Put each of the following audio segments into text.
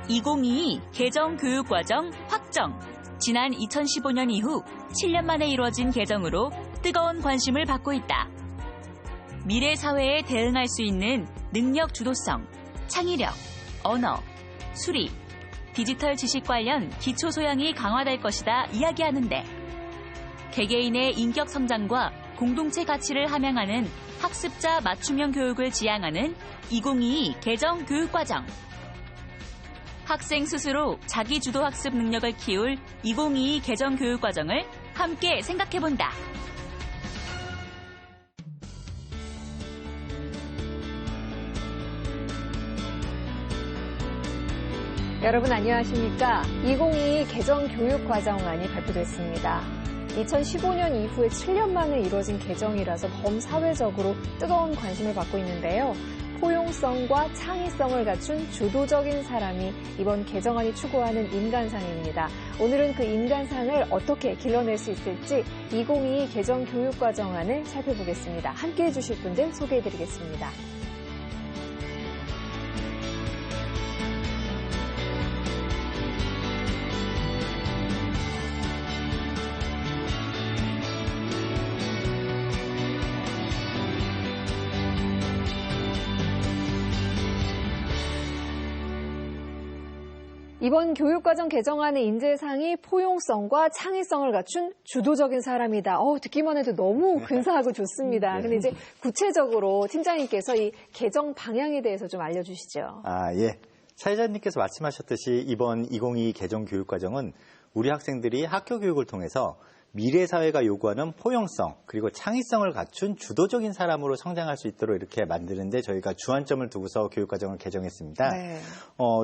2022 개정교육과정 확정. 지난 2015년 이후 7년 만에 이루어진 개정으로 뜨거운 관심을 받고 있다. 미래 사회에 대응할 수 있는 능력 주도성, 창의력, 언어, 수리, 디지털 지식 관련 기초 소양이 강화될 것이다 이야기하는데 개개인의 인격 성장과 공동체 가치를 함양하는 학습자 맞춤형 교육을 지향하는 2022 개정 교육과정. 학생 스스로 자기주도 학습 능력을 키울 2022 개정 교육과정을 함께 생각해본다. 여러분 안녕하십니까? 2022 개정 교육과정안이 발표됐습니다. 2015년 이후에 7년 만에 이루어진 개정이라서 범사회적으로 뜨거운 관심을 받고 있는데요. 포용성과 창의성을 갖춘 주도적인 사람이 이번 개정안이 추구하는 인간상입니다. 오늘은 그 인간상을 어떻게 길러낼 수 있을지 2022 개정 교육과정안을 살펴보겠습니다. 함께해 주실 분들 소개해드리겠습니다. 이번 교육과정 개정안의 인재상이 포용성과 창의성을 갖춘 주도적인 사람이다. 듣기만 해도 너무 근사하고 좋습니다. 근데 이제 구체적으로 팀장님께서 이 개정 방향에 대해서 좀 알려주시죠. 예. 사회자님께서 말씀하셨듯이 이번 2022 개정 교육과정은 우리 학생들이 학교 교육을 통해서 미래 사회가 요구하는 포용성 그리고 창의성을 갖춘 주도적인 사람으로 성장할 수 있도록 이렇게 만드는데 저희가 주안점을 두고서 교육과정을 개정했습니다. 네.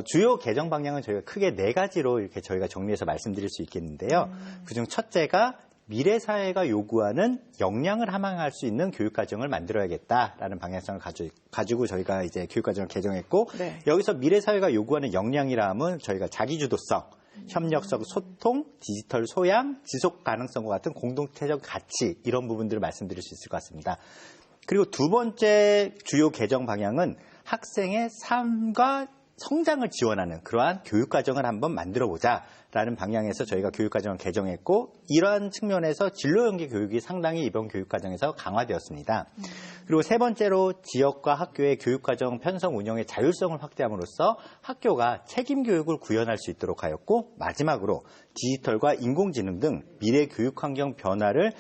주요 개정 방향은 저희가 크게 4가지로 이렇게 저희가 정리해서 말씀드릴 수 있겠는데요. 그중 첫째가 미래 사회가 요구하는 역량을 함양할 수 있는 교육과정을 만들어야겠다라는 방향성을 가지고 저희가 이제 교육과정을 개정했고 네. 여기서 미래 사회가 요구하는 역량이라 하면 저희가 자기주도성, 협력성, 소통, 디지털 소양, 지속 가능성과 같은 공동체적 가치 이런 부분들을 말씀드릴 수 있을 것 같습니다. 그리고 두 번째 주요 개정 방향은 학생의 삶과 성장을 지원하는 그러한 교육과정을 한번 만들어보자라는 방향에서 저희가 교육과정을 개정했고 이러한 측면에서 진로연계 교육이 상당히 이번 교육과정에서 강화되었습니다. 그리고 세 번째로 지역과 학교의 교육과정 편성 운영의 자율성을 확대함으로써 학교가 책임 교육을 구현할 수 있도록 하였고 마지막으로 디지털과 인공지능 등 미래 교육환경 변화를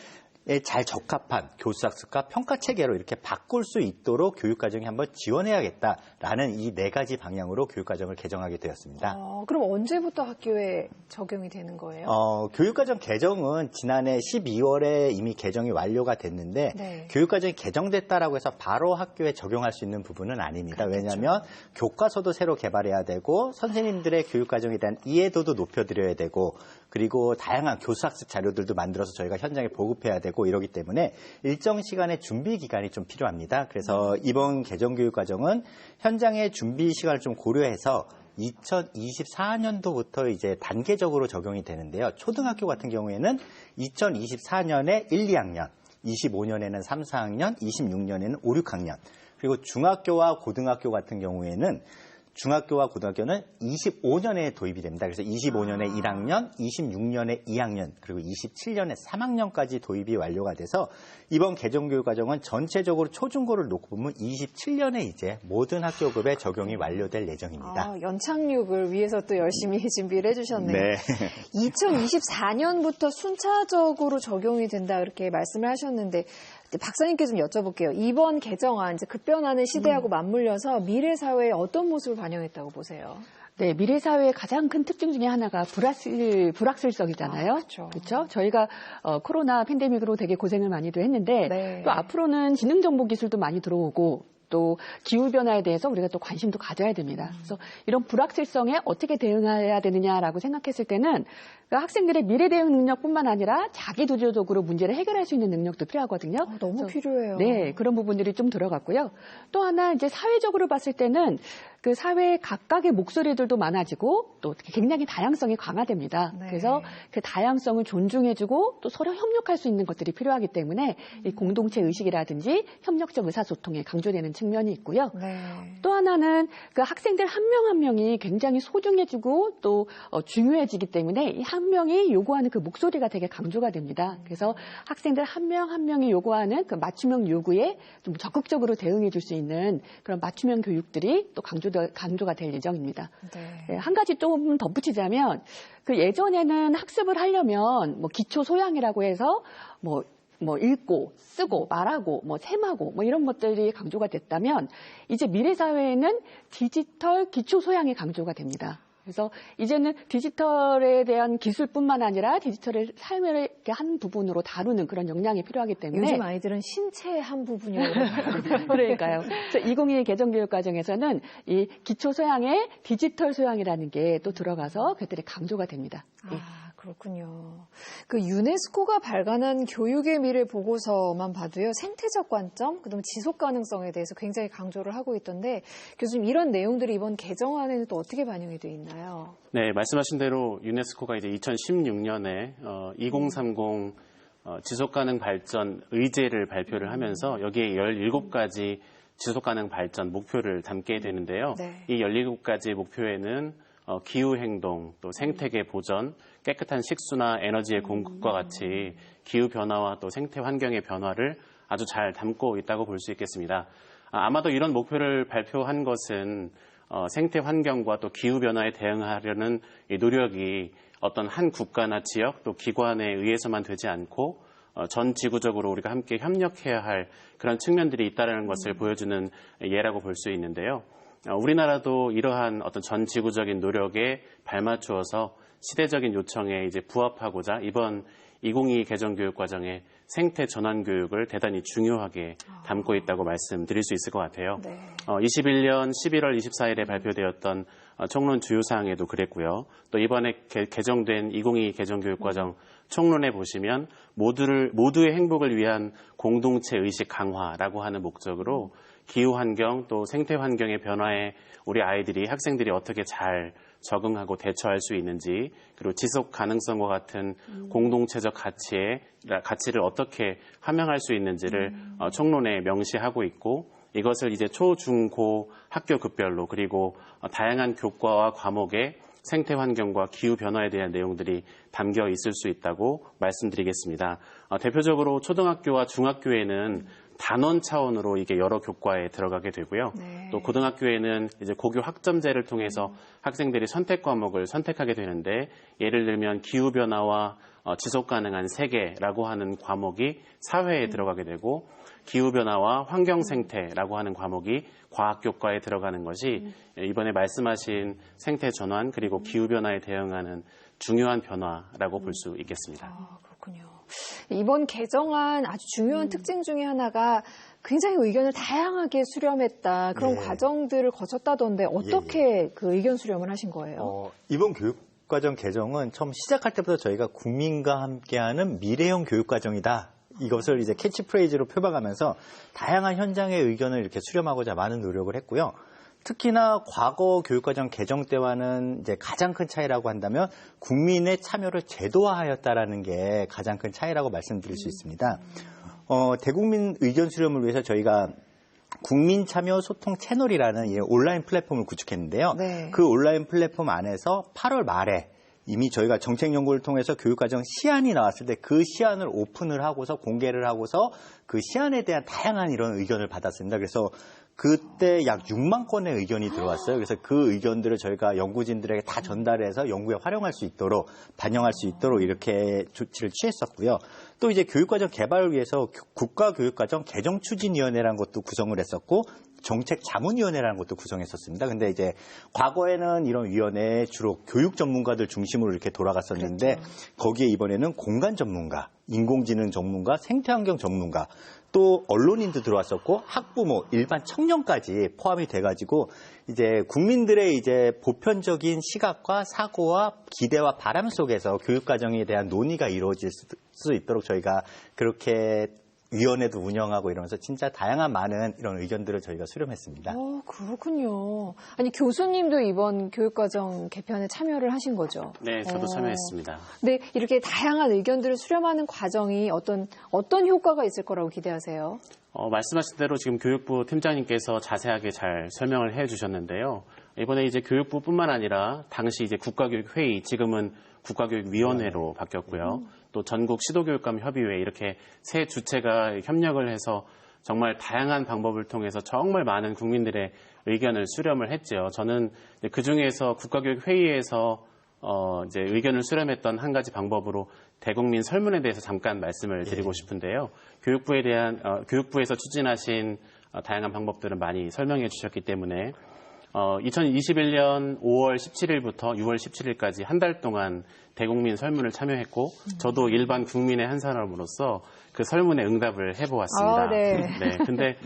잘 적합한 교수학습과 평가 체계로 이렇게 바꿀 수 있도록 교육과정이 한번 지원해야겠다라는 이 4가지 방향으로 교육과정을 개정하게 되었습니다. 그럼 언제부터 학교에 적용이 되는 거예요? 교육과정 개정은 지난해 12월에 이미 개정이 완료가 됐는데 네. 교육과정이 개정됐다라고 해서 바로 학교에 적용할 수 있는 부분은 아닙니다. 그렇죠. 왜냐하면 교과서도 새로 개발해야 되고 선생님들의 교육과정에 대한 이해도도 높여드려야 되고 그리고 다양한 교수학습 자료들도 만들어서 저희가 현장에 보급해야 되고 이러기 때문에 일정 시간의 준비 기간이 좀 필요합니다. 그래서 이번 개정교육과정은 현장의 준비 시간을 좀 고려해서 2024년도부터 이제 단계적으로 적용이 되는데요. 초등학교 같은 경우에는 2024년에 1, 2학년, 25년에는 3, 4학년, 26년에는 5, 6학년, 그리고 중학교와 고등학교 같은 경우에는 중학교와 고등학교는 25년에 도입이 됩니다. 그래서 25년에 1학년, 26년에 2학년, 그리고 27년에 3학년까지 도입이 완료가 돼서 이번 개정교육과정은 전체적으로 초중고를 놓고 보면 27년에 이제 모든 학교급에 적용이 완료될 예정입니다. 연착륙을 위해서 또 열심히 준비를 해주셨네요. 네. 2024년부터 순차적으로 적용이 된다 이렇게 말씀을 하셨는데 박사님께 좀 여쭤볼게요. 이번 개정안, 이제 급변하는 시대하고 맞물려서 미래 사회에 어떤 모습을 반영했다고 보세요? 네, 미래 사회의 가장 큰 특징 중에 하나가 불확실성이잖아요. 그렇죠. 저희가 코로나 팬데믹으로 되게 고생을 많이도 했는데 네. 또 앞으로는 지능정보 기술도 많이 들어오고 또 기후변화에 대해서 우리가 또 관심도 가져야 됩니다. 그래서 이런 불확실성에 어떻게 대응해야 되느냐라고 생각했을 때는 학생들의 미래 대응 능력뿐만 아니라 자기주도적으로 문제를 해결할 수 있는 능력도 필요하거든요. 너무 필요해요. 네, 그런 부분들이 좀 들어갔고요. 또 하나 이제 사회적으로 봤을 때는 그 사회 각각의 목소리들도 많아지고 또 굉장히 다양성이 강화됩니다. 네. 그래서 그 다양성을 존중해주고 또 서로 협력할 수 있는 것들이 필요하기 때문에 이 공동체 의식이라든지 협력적 의사소통에 강조되는 측면이 있고요. 네. 또 하나는 그 학생들 한 명 한 명이 굉장히 소중해지고 또 중요해지기 때문에 이 한 명이 요구하는 그 목소리가 되게 강조가 됩니다. 그래서 학생들 한 명 한 명이 요구하는 그 맞춤형 요구에 좀 적극적으로 대응해 줄 수 있는 그런 맞춤형 교육들이 또 강조가 될 예정입니다. 네. 한 가지 좀 덧붙이자면 그 예전에는 학습을 하려면 뭐 기초 소양이라고 해서 뭐 읽고 쓰고 말하고 셈하고 이런 것들이 강조가 됐다면 이제 미래 사회에는 디지털 기초 소양이 강조가 됩니다. 그래서 이제는 디지털에 대한 기술뿐만 아니라 디지털의 삶의 한 부분으로 다루는 그런 역량이 필요하기 때문에 요즘 아이들은 신체의 한 부분이라고 그러니까요. 그래서 2022 개정교육과정에서는 이 기초 소양에 디지털 소양이라는 게 또 들어가서 그들이 강조가 됩니다. 예. 그렇군요. 그 유네스코가 발간한 교육의 미래 보고서만 봐도요, 생태적 관점, 그다음에 지속 가능성에 대해서 굉장히 강조를 하고 있던데, 교수님 이런 내용들이 이번 개정안에는 또 어떻게 반영이 돼 있나요? 네, 말씀하신 대로 유네스코가 이제 2016년에 2030 지속 가능 발전 의제를 발표를 하면서 여기에 17가지 지속 가능 발전 목표를 담게 되는데요. 네. 이 17가지 목표에는 기후 행동, 또 생태계 보전, 깨끗한 식수나 에너지의 공급과 같이 기후 변화와 또 생태 환경의 변화를 아주 잘 담고 있다고 볼 수 있겠습니다. 아마도 이런 목표를 발표한 것은 생태 환경과 또 기후 변화에 대응하려는 이 노력이 어떤 한 국가나 지역 또 기관에 의해서만 되지 않고 전 지구적으로 우리가 함께 협력해야 할 그런 측면들이 있다는 것을 보여주는 예라고 볼 수 있는데요. 우리나라도 이러한 어떤 전 지구적인 노력에 발맞추어서 시대적인 요청에 이제 부합하고자 이번 2022 개정교육과정에 생태 전환 교육을 대단히 중요하게 담고 있다고 말씀드릴 수 있을 것 같아요. 네. 21년 11월 24일에 발표되었던 총론 주요사항에도 그랬고요. 또 이번에 개정된 2022 개정교육과정 총론에 보시면 모두의 행복을 위한 공동체 의식 강화라고 하는 목적으로 기후환경 또 생태환경의 변화에 우리 아이들이 학생들이 어떻게 잘 적응하고 대처할 수 있는지 그리고 지속 가능성과 같은 공동체적 가치를 어떻게 함양할 수 있는지를 총론에 명시하고 있고 이것을 이제 초, 중, 고 학교 급별로 그리고 다양한 교과와 과목에 생태 환경과 기후 변화에 대한 내용들이 담겨 있을 수 있다고 말씀드리겠습니다. 대표적으로 초등학교와 중학교에는 단원 차원으로 이게 여러 교과에 들어가게 되고요. 네. 또 고등학교에는 이제 고교 학점제를 통해서 학생들이 선택 과목을 선택하게 되는데 예를 들면 기후 변화와 지속 가능한 세계라고 하는 과목이 사회에 들어가게 되고 기후 변화와 환경 생태라고 하는 과목이 과학 교과에 들어가는 것이 이번에 말씀하신 생태 전환 그리고 기후 변화에 대응하는 중요한 변화라고 볼 수 있겠습니다. 그렇군요. 이번 개정안 아주 중요한 특징 중에 하나가 굉장히 의견을 다양하게 수렴했다. 그런 과정들을 거쳤다던데 어떻게 그 의견 수렴을 하신 거예요? 이번 교육과정 개정은 처음 시작할 때부터 저희가 국민과 함께하는 미래형 교육과정이다. 이것을 이제 캐치프레이즈로 표방하면서 다양한 현장의 의견을 이렇게 수렴하고자 많은 노력을 했고요. 특히나 과거 교육과정 개정 때와는 이제 가장 큰 차이라고 한다면 국민의 참여를 제도화하였다라는 게 가장 큰 차이라고 말씀드릴 수 있습니다. 대국민 의견 수렴을 위해서 저희가 국민 참여 소통 채널이라는 온라인 플랫폼을 구축했는데요. 네. 그 온라인 플랫폼 안에서 8월 말에 이미 저희가 정책 연구를 통해서 교육과정 시안이 나왔을 때 그 시안을 오픈을 하고서 공개를 하고서 그 시안에 대한 다양한 이런 의견을 받았습니다. 그래서 그때 약 6만 건의 의견이 들어왔어요. 그래서 그 의견들을 저희가 연구진들에게 다 전달해서 연구에 활용할 수 있도록 반영할 수 있도록 이렇게 조치를 취했었고요. 또 이제 교육과정 개발을 위해서 국가교육과정 개정추진위원회라는 것도 구성을 했었고 정책자문위원회라는 것도 구성했었습니다. 근데 이제 과거에는 이런 위원회에 주로 교육 전문가들 중심으로 이렇게 돌아갔었는데 그렇죠. 거기에 이번에는 공간 전문가, 인공지능 전문가, 생태환경 전문가 또 언론인도 들어왔었고 학부모, 일반 청년까지 포함이 돼가지고 이제 국민들의 이제 보편적인 시각과 사고와 기대와 바람 속에서 교육과정에 대한 논의가 이루어질 수 있도록 저희가 그렇게 위원회도 운영하고 이러면서 진짜 다양한 많은 이런 의견들을 저희가 수렴했습니다. 그렇군요. 아니, 교수님도 이번 교육과정 개편에 참여를 하신 거죠? 네, 저도 참여했습니다. 네, 이렇게 다양한 의견들을 수렴하는 과정이 어떤 효과가 있을 거라고 기대하세요? 말씀하신 대로 지금 교육부 팀장님께서 자세하게 잘 설명을 해 주셨는데요. 이번에 이제 교육부뿐만 아니라 당시 이제 국가교육회의, 지금은 국가교육위원회로 바뀌었고요. 또 전국 시도교육감 협의회 이렇게 세 주체가 협력을 해서 정말 다양한 방법을 통해서 정말 많은 국민들의 의견을 수렴을 했죠. 저는 그 중에서 국가교육회의에서 이제 의견을 수렴했던 한 가지 방법으로 대국민 설문에 대해서 잠깐 말씀을 드리고 싶은데요. 교육부에서 추진하신 다양한 방법들은 많이 설명해 주셨기 때문에 2021년 5월 17일부터 6월 17일까지 한 달 동안 대국민 설문을 참여했고 저도 일반 국민의 한 사람으로서 그 설문에 응답을 해보았습니다. 네. 근데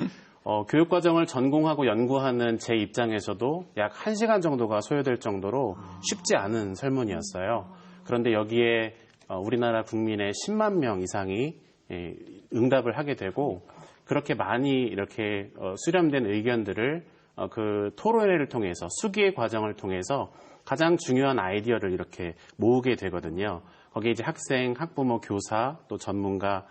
교육과정을 전공하고 연구하는 제 입장에서도 약 1시간 정도가 소요될 정도로 쉽지 않은 설문이었어요. 그런데 여기에 우리나라 국민의 10만 명 이상이 응답을 하게 되고 그렇게 많이 이렇게 수렴된 의견들을 그 토론회를 통해서 수기의 과정을 통해서 가장 중요한 아이디어를 이렇게 모으게 되거든요. 거기에 이제 학생, 학부모, 교사, 또 전문가,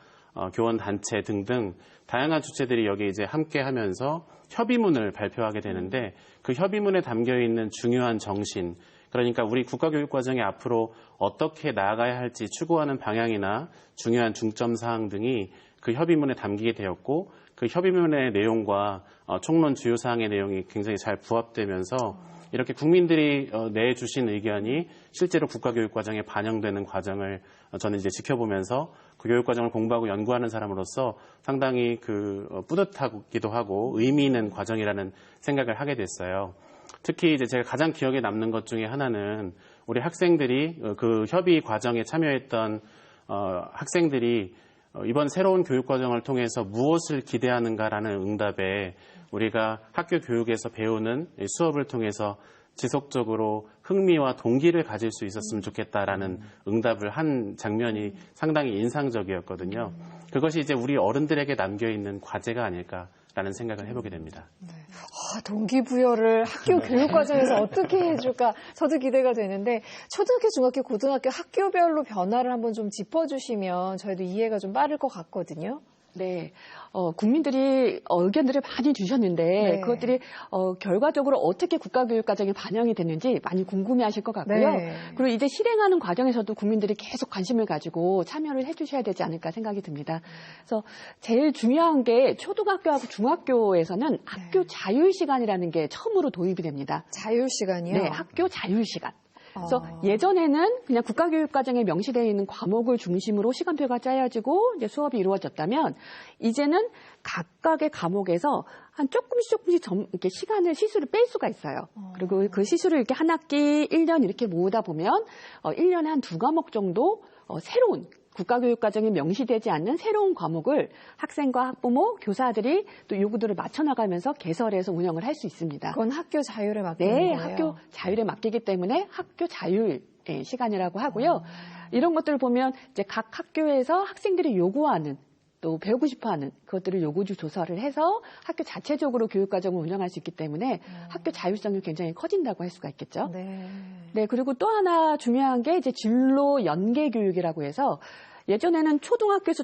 교원단체 등등 다양한 주체들이 여기 이제 함께 하면서 협의문을 발표하게 되는데 그 협의문에 담겨 있는 중요한 정신, 그러니까 우리 국가교육과정이 앞으로 어떻게 나아가야 할지 추구하는 방향이나 중요한 중점 사항 등이 그 협의문에 담기게 되었고 그 협의문의 내용과 총론 주요 사항의 내용이 굉장히 잘 부합되면서 이렇게 국민들이 내주신 의견이 실제로 국가교육과정에 반영되는 과정을 저는 이제 지켜보면서 그 교육과정을 공부하고 연구하는 사람으로서 상당히 뿌듯하기도 하고 의미 있는 과정이라는 생각을 하게 됐어요. 특히 이제 제가 가장 기억에 남는 것 중에 하나는 우리 학생들이 그 협의 과정에 참여했던 학생들이 이번 새로운 교육과정을 통해서 무엇을 기대하는가라는 응답에 우리가 학교 교육에서 배우는 수업을 통해서 지속적으로 흥미와 동기를 가질 수 있었으면 좋겠다라는 응답을 한 장면이 상당히 인상적이었거든요. 그것이 이제 우리 어른들에게 남겨있는 과제가 아닐까라는 생각을 해보게 됩니다. 네. 동기부여를 학교 교육과정에서 어떻게 해줄까 저도 기대가 되는데 초등학교, 중학교, 고등학교 학교별로 변화를 한번 좀 짚어주시면 저희도 이해가 좀 빠를 것 같거든요. 네, 국민들이 의견들을 많이 주셨는데 네. 그것들이 결과적으로 어떻게 국가교육과정에 반영이 됐는지 많이 궁금해하실 것 같고요. 네. 그리고 이제 실행하는 과정에서도 국민들이 계속 관심을 가지고 참여를 해주셔야 되지 않을까 생각이 듭니다. 그래서 제일 중요한 게 초등학교하고 중학교에서는 학교 자율시간이라는 게 처음으로 도입이 됩니다. 자율시간이요? 네, 학교 자율시간. 그래서 예전에는 그냥 국가교육과정에 명시되어 있는 과목을 중심으로 시간표가 짜여지고 이제 수업이 이루어졌다면 이제는 각각의 과목에서 한 조금씩 이렇게 시수를 뺄 수가 있어요. 그리고 그 시수를 이렇게 한 학기 1년 이렇게 모으다 보면 1년에 한 2과목 정도 새로운 국가교육과정에 명시되지 않는 새로운 과목을 학생과 학부모, 교사들이 또 요구들을 맞춰나가면서 개설해서 운영을 할 수 있습니다. 그건 학교 자율에 맡기는 거예요? 네, 거예요? 학교 자율에 맡기기 때문에 학교 자율 시간이라고 하고요. 이런 것들을 보면 이제 각 학교에서 학생들이 요구하는 또 배우고 싶어하는 그것들을 요구주 조사를 해서 학교 자체적으로 교육과정을 운영할 수 있기 때문에 학교 자율성이 굉장히 커진다고 할 수가 있겠죠. 네, 그리고 또 하나 중요한 게 이제 진로 연계 교육이라고 해서 예전에는 초등학교에서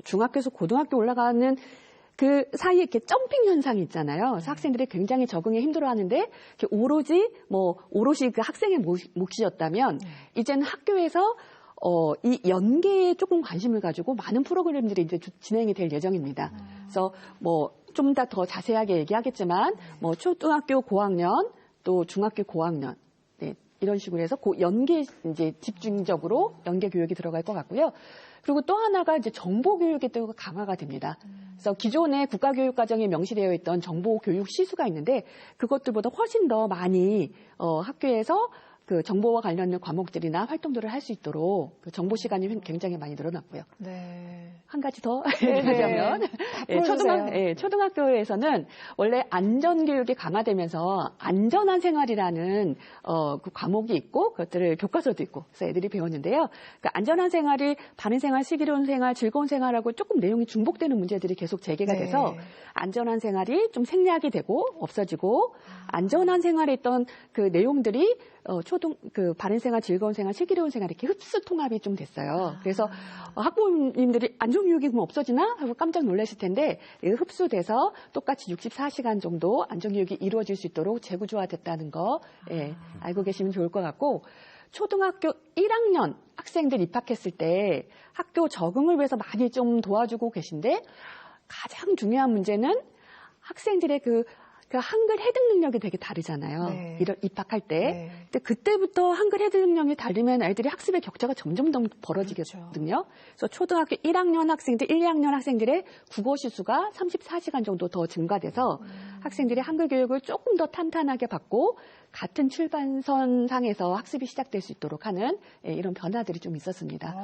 중학교에서 고등학교 올라가는 그 사이에 이렇게 점핑 현상이 있잖아요. 그래서 학생들이 굉장히 적응에 힘들어하는데 오롯이 그 학생의 몫이었다면 이제는 학교에서 이 연계에 조금 관심을 가지고 많은 프로그램들이 이제 진행이 될 예정입니다. 그래서 좀 더 자세하게 얘기하겠지만 초등학교 고학년 또 중학교 고학년 이런 식으로 해서 연계 이제 집중적으로 연계 교육이 들어갈 것 같고요. 그리고 또 하나가 이제 정보 교육이 또 강화가 됩니다. 그래서 기존의 국가교육과정에 명시되어 있던 정보 교육 시수가 있는데 그것들보다 훨씬 더 많이 학교에서 그 정보와 관련된 과목들이나 활동들을 할 수 있도록 그 정보 시간이 굉장히 많이 늘어났고요. 네. 한 가지 더 얘기하자면 초등학교에서는 원래 안전교육이 강화되면서 안전한 생활이라는 그 과목이 있고 그것들을 교과서도 있고 그래서 애들이 배웠는데요. 그 안전한 생활이 바른 생활, 슬기로운 생활, 즐거운 생활하고 조금 내용이 중복되는 문제들이 계속 제기가 돼서 안전한 생활이 좀 생략이 되고 없어지고 안전한 생활에 있던 그 내용들이 그 바른 생활, 즐거운 생활, 슬기로운 생활 이렇게 흡수 통합이 좀 됐어요. 그래서 학부모님들이 안전교육이 그럼 없어지나 하고 깜짝 놀라실 텐데 흡수돼서 똑같이 64시간 정도 안전교육이 이루어질 수 있도록 재구조화됐다는 거 알고 계시면 좋을 것 같고 초등학교 1학년 학생들 입학했을 때 학교 적응을 위해서 많이 좀 도와주고 계신데 가장 중요한 문제는 학생들의 그 한글 해득 능력이 되게 다르잖아요. 입학할 때. 근데 그때부터 한글 해득 능력이 다르면 아이들이 학습의 격차가 점점 더 벌어지거든요. 그래서 초등학교 1학년 학생들, 1, 2학년 학생들의 국어 시수가 34시간 정도 더 증가돼서 학생들이 한글 교육을 조금 더 탄탄하게 받고 같은 출발선 상에서 학습이 시작될 수 있도록 하는 이런 변화들이 좀 있었습니다.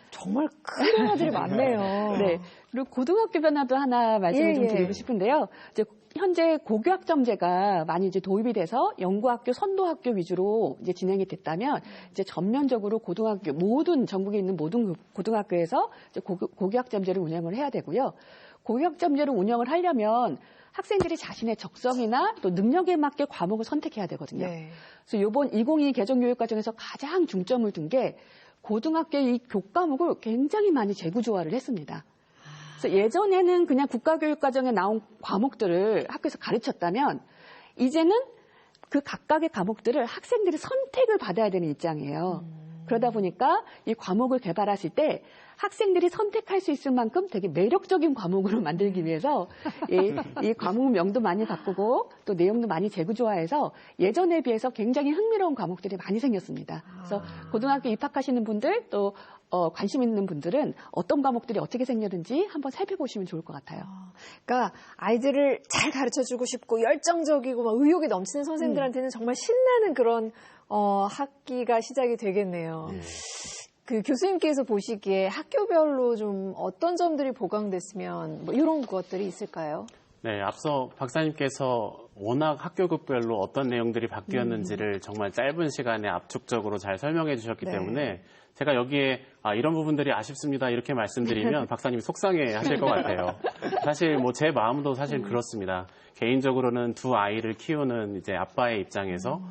정말 큰 변화들이 많네요. 네. 그리고 고등학교 변화도 하나 말씀을 좀 드리고 싶은데요. 이제 현재 고교학점제가 많이 이제 도입이 돼서 연구학교, 선도학교 위주로 이제 진행이 됐다면 이제 전면적으로 고등학교 모든 전국에 있는 모든 고등학교에서 이제 고교학점제를 운영을 해야 되고요. 고교학점제를 운영을 하려면 학생들이 자신의 적성이나 또 능력에 맞게 과목을 선택해야 되거든요. 그래서 이번 2022 개정교육과정에서 가장 중점을 둔 게 고등학교의 이 교과목을 굉장히 많이 재구조화를 했습니다. 그래서 예전에는 그냥 국가교육과정에 나온 과목들을 학교에서 가르쳤다면 이제는 그 각각의 과목들을 학생들이 선택을 받아야 되는 입장이에요. 그러다 보니까 이 과목을 개발하실 때 학생들이 선택할 수 있을 만큼 되게 매력적인 과목으로 만들기 위해서 이 과목명도 많이 바꾸고 또 내용도 많이 재구조화해서 예전에 비해서 굉장히 흥미로운 과목들이 많이 생겼습니다. 그래서 고등학교 입학하시는 분들 또 관심 있는 분들은 어떤 과목들이 어떻게 생겼는지 한번 살펴보시면 좋을 것 같아요. 그러니까 아이들을 잘 가르쳐주고 싶고 열정적이고 막 의욕이 넘치는 선생님들한테는 정말 신나는 그런 학기가 시작이 되겠네요. 그 교수님께서 보시기에 학교별로 좀 어떤 점들이 보강됐으면 뭐 이런 것들이 있을까요? 네, 앞서 박사님께서 워낙 학교급별로 어떤 내용들이 바뀌었는지를 정말 짧은 시간에 압축적으로 잘 설명해 주셨기 때문에 제가 여기에 이런 부분들이 아쉽습니다 이렇게 말씀드리면 박사님이 속상해 하실 것 같아요. 사실 뭐 제 마음도 사실 그렇습니다. 개인적으로는 두 아이를 키우는 이제 아빠의 입장에서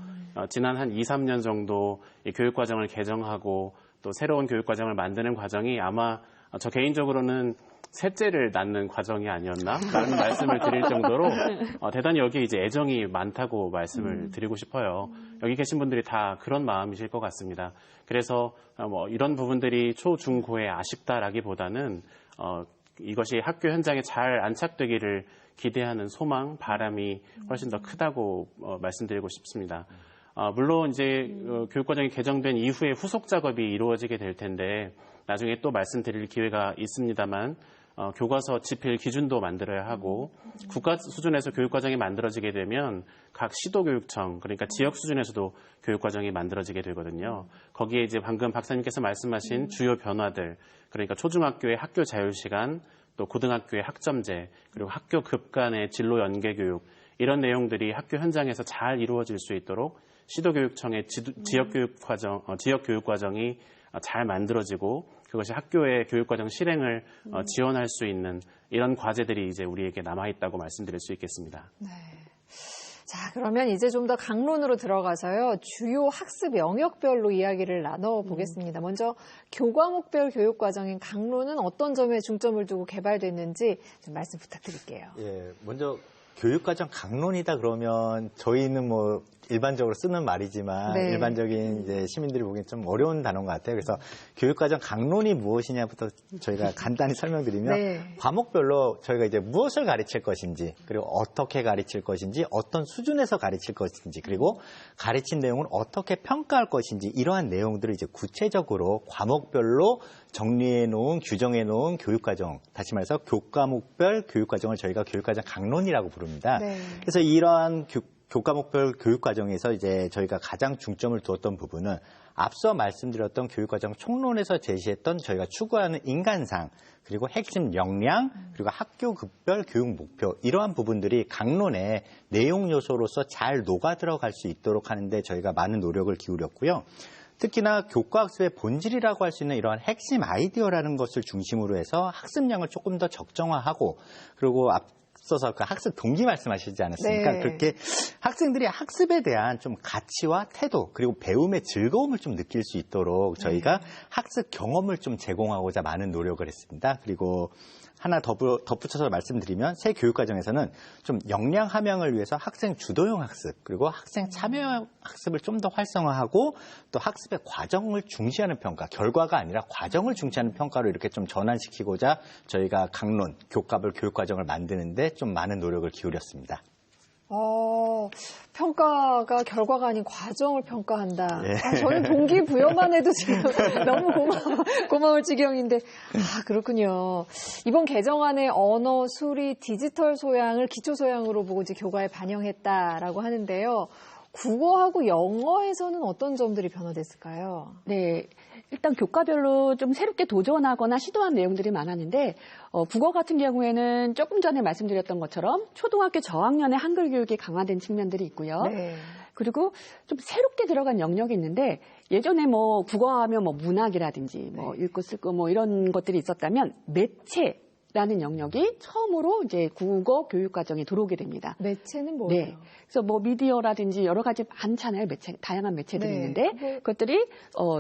지난 한 2, 3년 정도 이 교육과정을 개정하고 또 새로운 교육과정을 만드는 과정이 아마 저 개인적으로는 셋째를 낳는 과정이 아니었나라는 말씀을 드릴 정도로 대단히 여기에 이제 애정이 많다고 말씀을 드리고 싶어요. 여기 계신 분들이 다 그런 마음이실 것 같습니다. 그래서 뭐 이런 부분들이 초, 중, 고에 아쉽다라기보다는 이것이 학교 현장에 잘 안착되기를 기대하는 소망, 바람이 훨씬 더 크다고 말씀드리고 싶습니다. 물론 이제 교육과정이 개정된 이후에 후속 작업이 이루어지게 될 텐데 나중에 또 말씀드릴 기회가 있습니다만 교과서 집필 기준도 만들어야 하고 국가 수준에서 교육과정이 만들어지게 되면 각 시도교육청 그러니까 지역 수준에서도 교육과정이 만들어지게 되거든요. 거기에 이제 방금 박사님께서 말씀하신 주요 변화들 그러니까 초중학교의 학교 자율시간 또 고등학교의 학점제 그리고 학교 급 간의 진로 연계 교육 이런 내용들이 학교 현장에서 잘 이루어질 수 있도록 시도교육청의 지역 교육과정이 잘 만들어지고 그것이 학교의 교육과정 실행을 지원할 수 있는 이런 과제들이 이제 우리에게 남아있다고 말씀드릴 수 있겠습니다. 네. 자, 그러면 이제 좀 더 강론으로 들어가서요. 주요 학습 영역별로 이야기를 나눠보겠습니다. 먼저 교과목별 교육과정인 강론은 어떤 점에 중점을 두고 개발됐는지 좀 말씀 부탁드릴게요. 예, 먼저 교육과정 강론이다 그러면 저희는 뭐 일반적으로 쓰는 말이지만 일반적인 이제 시민들이 보기엔 좀 어려운 단어인 것 같아요. 그래서 교육과정 강론이 무엇이냐부터 저희가 간단히 설명드리면 과목별로 저희가 이제 무엇을 가르칠 것인지 그리고 어떻게 가르칠 것인지 어떤 수준에서 가르칠 것인지 그리고 가르친 내용을 어떻게 평가할 것인지 이러한 내용들을 이제 구체적으로 과목별로 정리해 놓은 규정해 놓은 교육과정 다시 말해서 교과목별 교육과정을 저희가 교육과정 강론이라고 부릅니다. 그래서 이러한 교과목별 교육과정에서 이제 저희가 가장 중점을 두었던 부분은 앞서 말씀드렸던 교육과정 총론에서 제시했던 저희가 추구하는 인간상, 그리고 핵심 역량, 그리고 학교급별 교육 목표, 이러한 부분들이 강론의 내용 요소로서 잘 녹아 들어갈 수 있도록 하는데 저희가 많은 노력을 기울였고요. 특히나 교과학습의 본질이라고 할 수 있는 이러한 핵심 아이디어라는 것을 중심으로 해서 학습량을 조금 더 적정화하고, 그리고 앞서서 그 학습 동기 말씀하시지 않았습니까? 네. 그렇게 학생들이 학습에 대한 좀 가치와 태도, 그리고 배움의 즐거움을 좀 느낄 수 있도록 저희가 학습 경험을 좀 제공하고자 많은 노력을 했습니다. 그리고 하나 덧붙여서 말씀드리면 새 교육과정에서는 좀 역량 함양을 위해서 학생 주도형 학습, 그리고 학생 참여 학습을 좀 더 활성화하고, 또 학습의 과정을 중시하는 평가, 결과가 아니라 과정을 중시하는 평가로 이렇게 좀 전환시키고자 저희가 강론, 교과별 교육과정을 만드는데 좀 많은 노력을 기울였습니다. 평가가 결과가 아닌 과정을 평가한다. 네. 저는 동기부여만 해도 지금 너무 고마울 지경인데. 그렇군요. 이번 개정안의 언어, 수리, 디지털 소양을 기초 소양으로 보고 이제 교과에 반영했다라고 하는데요. 국어하고 영어에서는 어떤 점들이 변화됐을까요? 네. 일단 교과별로 좀 새롭게 도전하거나 시도한 내용들이 많았는데 국어 같은 경우에는 조금 전에 말씀드렸던 것처럼 초등학교 저학년의 한글 교육이 강화된 측면들이 있고요. 네. 그리고 좀 새롭게 들어간 영역이 있는데 예전에 뭐 국어하면 뭐 문학이라든지 뭐 읽고 쓰고 뭐 이런 것들이 있었다면 매체라는 영역이 처음으로 이제 국어 교육 과정에 들어오게 됩니다. 매체는 뭐예요? 네. 그래서 뭐 미디어라든지 여러 가지 많잖아요. 매체, 다양한 매체들이 네. 있는데 그것들이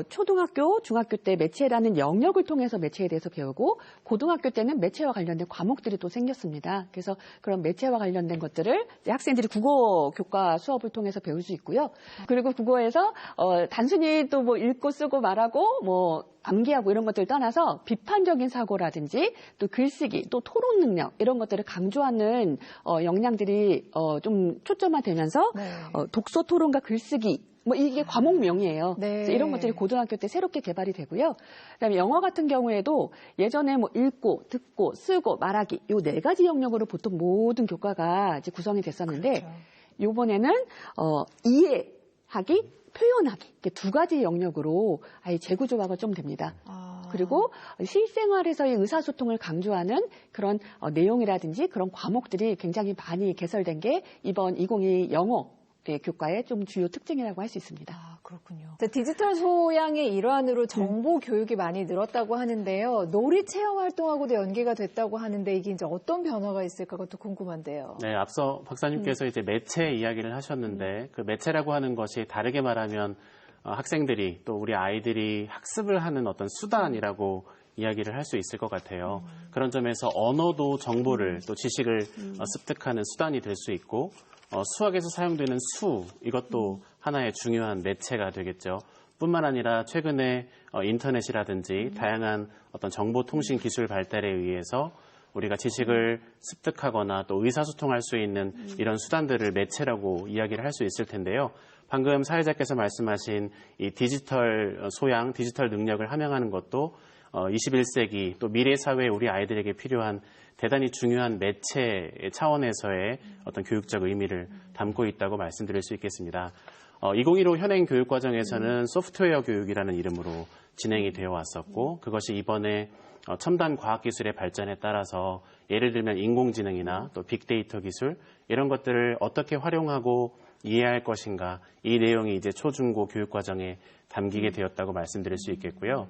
초등학교, 중학교 때 매체라는 영역을 통해서 매체에 대해서 배우고 고등학교 때는 매체와 관련된 과목들이 또 생겼습니다. 그래서 그런 매체와 관련된 것들을 이제 학생들이 국어 교과 수업을 통해서 배울 수 있고요. 그리고 국어에서 단순히 또 뭐 읽고 쓰고 말하고 뭐 암기하고 이런 것들을 떠나서 비판적인 사고라든지 또 글쓰기, 또 토론 능력 이런 것들을 강조하는 역량들이 좀 초점화되면서 독서 토론과 글쓰기 뭐 이게 과목명이에요. 네. 그래서 이런 것들이 고등학교 때 새롭게 개발이 되고요. 그다음에 영어 같은 경우에도 예전에 뭐 읽고, 듣고, 쓰고, 말하기 요 4가지 영역으로 보통 모든 교과가 이제 구성이 됐었는데 그렇죠. 이번에는 이해하기, 표현하기 이렇게 2가지 영역으로 아예 재구조화가 좀 됩니다. 그리고 실생활에서의 의사소통을 강조하는 그런 내용이라든지 그런 과목들이 굉장히 많이 개설된 게 이번 2022 영어 교과의 좀 주요 특징이라고 할 수 있습니다. 그렇군요. 디지털 소양의 일환으로 정보 교육이 많이 늘었다고 하는데요. 놀이 체험 활동하고도 연계가 됐다고 하는데 이게 이제 어떤 변화가 있을까 그것도 궁금한데요. 네, 앞서 박사님께서 이제 매체 이야기를 하셨는데 그 매체라고 하는 것이 다르게 말하면 학생들이 또 우리 아이들이 학습을 하는 어떤 수단이라고 이야기를 할 수 있을 것 같아요. 그런 점에서 언어도 정보를 또 지식을 습득하는 수단이 될 수 있고 수학에서 사용되는 수, 이것도 하나의 중요한 매체가 되겠죠. 뿐만 아니라 최근에 인터넷이라든지 다양한 어떤 정보통신 기술 발달에 의해서 우리가 지식을 습득하거나 또 의사소통할 수 있는 이런 수단들을 매체라고 이야기를 할 수 있을 텐데요. 방금 사회자께서 말씀하신 이 디지털 소양, 디지털 능력을 함양하는 것도 21세기 또 미래 사회에 우리 아이들에게 필요한 대단히 중요한 매체 차원에서의 어떤 교육적 의미를 담고 있다고 말씀드릴 수 있겠습니다. 2015 현행 교육과정에서는 소프트웨어 교육이라는 이름으로 진행이 되어 왔었고 그것이 이번에 첨단 과학기술의 발전에 따라서 예를 들면 인공지능이나 또 빅데이터 기술 이런 것들을 어떻게 활용하고 이해할 것인가 이 내용이 이제 초중고 교육과정에 담기게 되었다고 말씀드릴 수 있겠고요.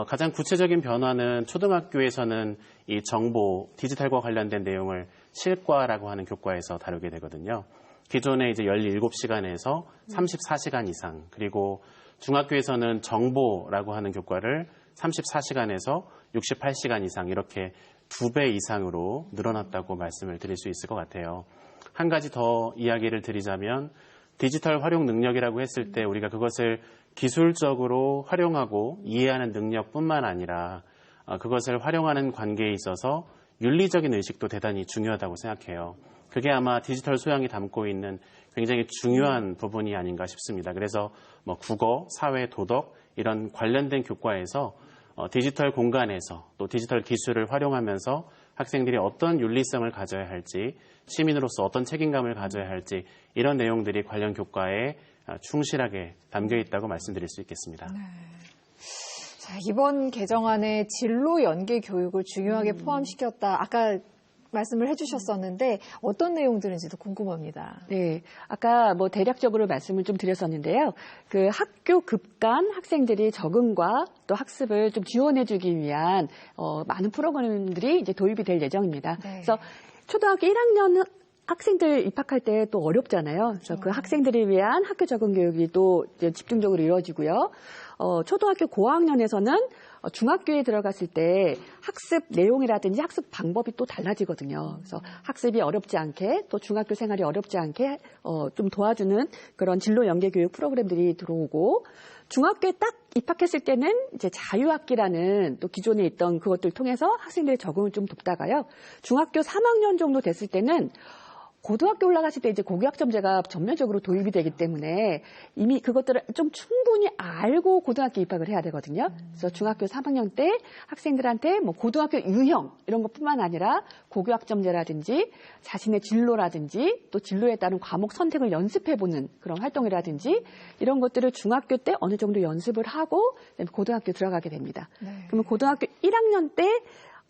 가장 구체적인 변화는 초등학교에서는 이 정보, 디지털과 관련된 내용을 실과라고 하는 교과에서 다루게 되거든요. 기존에 이제 17시간에서 34시간 이상, 그리고 중학교에서는 정보라고 하는 교과를 34시간에서 68시간 이상 이렇게 2배 이상으로 늘어났다고 말씀을 드릴 수 있을 것 같아요. 한 가지 더 이야기를 드리자면 디지털 활용 능력이라고 했을 때 우리가 그것을 기술적으로 활용하고 이해하는 능력뿐만 아니라 그것을 활용하는 관계에 있어서 윤리적인 의식도 대단히 중요하다고 생각해요. 그게 아마 디지털 소양이 담고 있는 굉장히 중요한 부분이 아닌가 싶습니다. 그래서 뭐 국어, 사회, 도덕 이런 관련된 교과에서 디지털 공간에서 또 디지털 기술을 활용하면서 학생들이 어떤 윤리성을 가져야 할지, 시민으로서 어떤 책임감을 가져야 할지 이런 내용들이 관련 교과에 충실하게 담겨 있다고 말씀드릴 수 있겠습니다. 네. 자, 이번 개정안에 진로 연계 교육을 중요하게 포함시켰다. 아까 말씀을 해주셨었는데 어떤 내용들인지도 궁금합니다. 네, 아까 뭐 대략적으로 말씀을 좀 드렸었는데요. 그 학교 급간 학생들이 적응과 또 학습을 좀 지원해주기 위한 많은 프로그램들이 이제 도입이 될 예정입니다. 네. 그래서 초등학교 1학년 학생들 입학할 때 또 어렵잖아요. 그래서 그 학생들을 위한 학교 적응 교육이 또 이제 집중적으로 이루어지고요. 초등학교 고학년에서는 중학교에 들어갔을 때 학습 내용이라든지 학습 방법이 또 달라지거든요. 그래서 학습이 어렵지 않게 또 중학교 생활이 어렵지 않게 좀 도와주는 그런 진로 연계 교육 프로그램들이 들어오고 중학교에 딱 입학했을 때는 이제 자유학기라는 또 기존에 있던 그것들 통해서 학생들의 적응을 좀 돕다가요. 중학교 3학년 정도 됐을 때는 고등학교 올라갔을 때 이제 고교학점제가 전면적으로 도입이 되기 때문에 이미 그것들을 좀 충분히 알고 고등학교 입학을 해야 되거든요. 그래서 중학교 3학년 때 학생들한테 뭐 고등학교 유형 이런 것뿐만 아니라 고교학점제라든지 자신의 진로라든지 또 진로에 따른 과목 선택을 연습해보는 그런 활동이라든지 이런 것들을 중학교 때 어느 정도 연습을 하고 고등학교 들어가게 됩니다. 네. 그러면 고등학교 1학년 때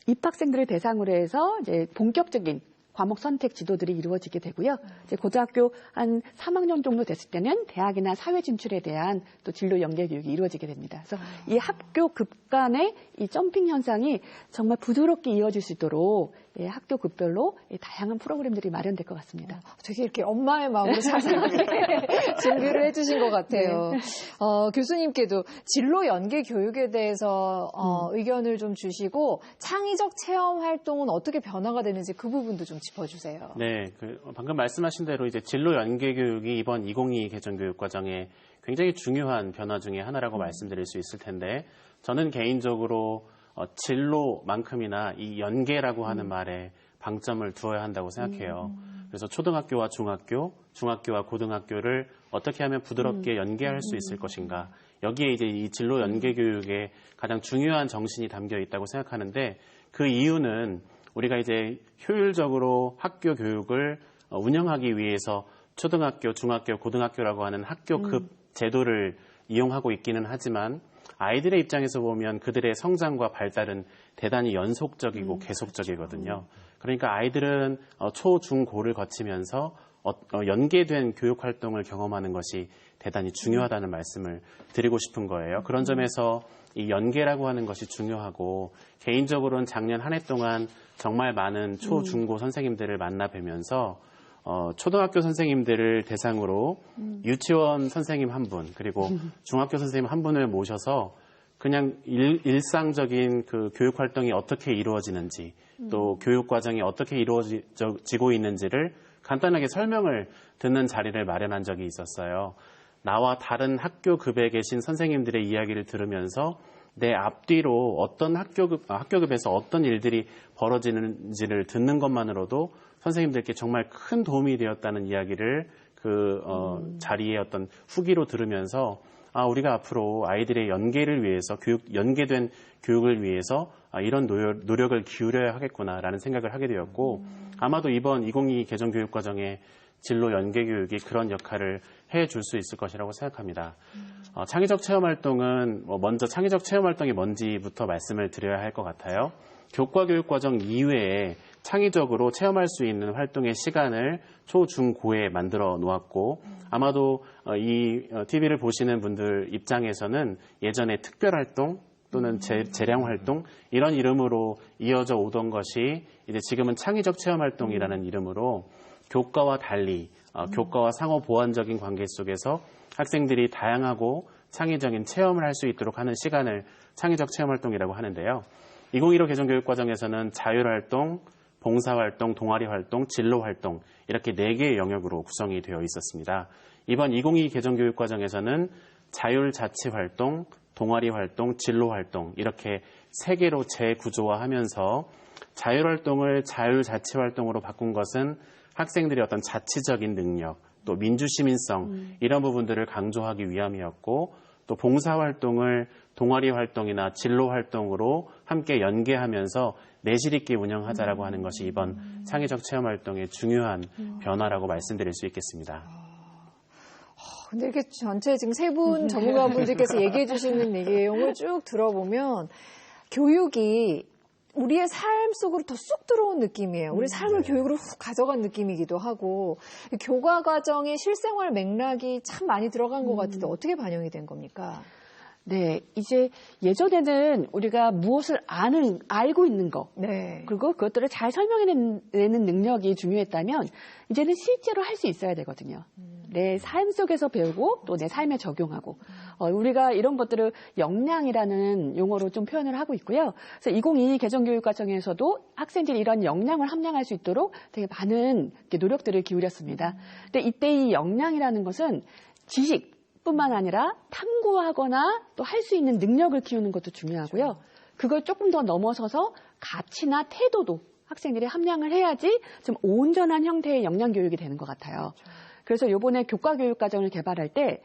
입학생들을 대상으로 해서 이제 본격적인 과목 선택 지도들이 이루어지게 되고요. 이제 고등학교 한 3학년 정도 됐을 때는 대학이나 사회 진출에 대한 또 진로 연계 교육이 이루어지게 됩니다. 그래서 이 학교 급간의 이 점핑 현상이 정말 부드럽게 이어질 수 있도록 학교 급별로 다양한 프로그램들이 마련될 것 같습니다. 되게 이렇게 엄마의 마음으로 자세하게 준비를 해주신 것 같아요. 네. 교수님께도 진로 연계 교육에 대해서 의견을 좀 주시고 창의적 체험 활동은 어떻게 변화가 되는지 그 부분도 좀 짚어주세요. 네, 방금 말씀하신 대로 이제 진로 연계 교육이 이번 2022 개정 교육 과정에 굉장히 중요한 변화 중에 하나라고 말씀드릴 수 있을 텐데 저는 개인적으로 진로만큼이나 이 연계라고 하는 말에 방점을 두어야 한다고 생각해요. 그래서 초등학교와 중학교, 중학교와 고등학교를 어떻게 하면 부드럽게 연계할 수 있을 것인가. 여기에 이제 이 진로 연계 교육의 가장 중요한 정신이 담겨 있다고 생각하는데 그 이유는 우리가 이제 효율적으로 학교 교육을 운영하기 위해서 초등학교, 중학교, 고등학교라고 하는 학교급 제도를 이용하고 있기는 하지만 아이들의 입장에서 보면 그들의 성장과 발달은 대단히 연속적이고 계속적이거든요. 그러니까 아이들은 초, 중, 고를 거치면서 연계된 교육 활동을 경험하는 것이 대단히 중요하다는 말씀을 드리고 싶은 거예요. 그런 점에서 이 연계라고 하는 것이 중요하고 개인적으로는 작년 한 해 동안 정말 많은 초, 중, 고 선생님들을 만나 뵈면서 초등학교 선생님들을 대상으로 유치원 선생님 한 분, 그리고 중학교 선생님 한 분을 모셔서 그냥 일상적인 그 교육 활동이 어떻게 이루어지는지 또 교육 과정이 어떻게 이루어지고 있는지를 간단하게 설명을 듣는 자리를 마련한 적이 있었어요. 나와 다른 학교급에 계신 선생님들의 이야기를 들으면서 내 앞뒤로 어떤 학교급에서 어떤 일들이 벌어지는지를 듣는 것만으로도 선생님들께 정말 큰 도움이 되었다는 이야기를 자리의 어떤 후기로 들으면서 우리가 앞으로 아이들의 연계를 위해서 연계된 교육을 위해서 이런 노력을 기울여야 하겠구나라는 생각을 하게 되었고 아마도 이번 2022 개정 교육 과정에 진로 연계 교육이 그런 역할을 해줄 수 있을 것이라고 생각합니다. 창의적 체험 활동은 먼저 창의적 체험 활동이 뭔지부터 말씀을 드려야 할 것 같아요. 교과 교육 과정 이외에 창의적으로 체험할 수 있는 활동의 시간을 초, 중, 고에 만들어 놓았고 아마도 이 TV를 보시는 분들 입장에서는 예전에 특별활동 또는 재량 활동 이런 이름으로 이어져 오던 것이 이제 지금은 창의적 체험 활동이라는 이름으로 교과와 달리 교과와 상호 보완적인 관계 속에서 학생들이 다양하고 창의적인 체험을 할 수 있도록 하는 시간을 창의적 체험 활동이라고 하는데요. 2015 개정 교육 과정에서는 자율활동, 봉사활동, 동아리활동, 진로활동 이렇게 4개의 영역으로 구성이 되어 있었습니다. 이번 2022 개정 교육 과정에서는 자율자치활동, 동아리활동, 진로활동 이렇게 3개로 재구조화하면서 자율활동을 자율자치활동으로 바꾼 것은 학생들의 어떤 자치적인 능력, 또 민주시민성 이런 부분들을 강조하기 위함이었고 또 봉사활동을 동아리 활동이나 진로 활동으로 함께 연계하면서 내실 있게 운영하자라고 하는 것이 이번 창의적 체험활동의 중요한 변화라고 말씀드릴 수 있겠습니다. 근데 이렇게 전체 지금 세 분 전문가분들께서 얘기해 주시는 내용을 쭉 들어보면 교육이 우리의 삶 속으로 더 쑥 들어온 느낌이에요. 우리 삶을 교육으로 훅 가져간 느낌이기도 하고 교과 과정의 실생활 맥락이 참 많이 들어간 것 같은데 어떻게 반영이 된 겁니까? 네, 이제 예전에는 우리가 무엇을 알고 있는 거, 네. 그리고 그것들을 잘 설명해내는 능력이 중요했다면 이제는 실제로 할 수 있어야 되거든요. 내 삶 속에서 배우고 또 내 삶에 적용하고 우리가 이런 것들을 역량이라는 용어로 좀 표현을 하고 있고요. 그래서 2022 개정교육과정에서도 학생들이 이런 역량을 함양할 수 있도록 되게 많은 노력들을 기울였습니다. 근데 이때 이 역량이라는 것은 지식뿐만 아니라 탐구하거나 또 할 수 있는 능력을 키우는 것도 중요하고요. 그걸 조금 더 넘어서서 가치나 태도도 학생들이 함양을 해야지 좀 온전한 형태의 역량 교육이 되는 것 같아요. 그래서 이번에 교과교육과정을 개발할 때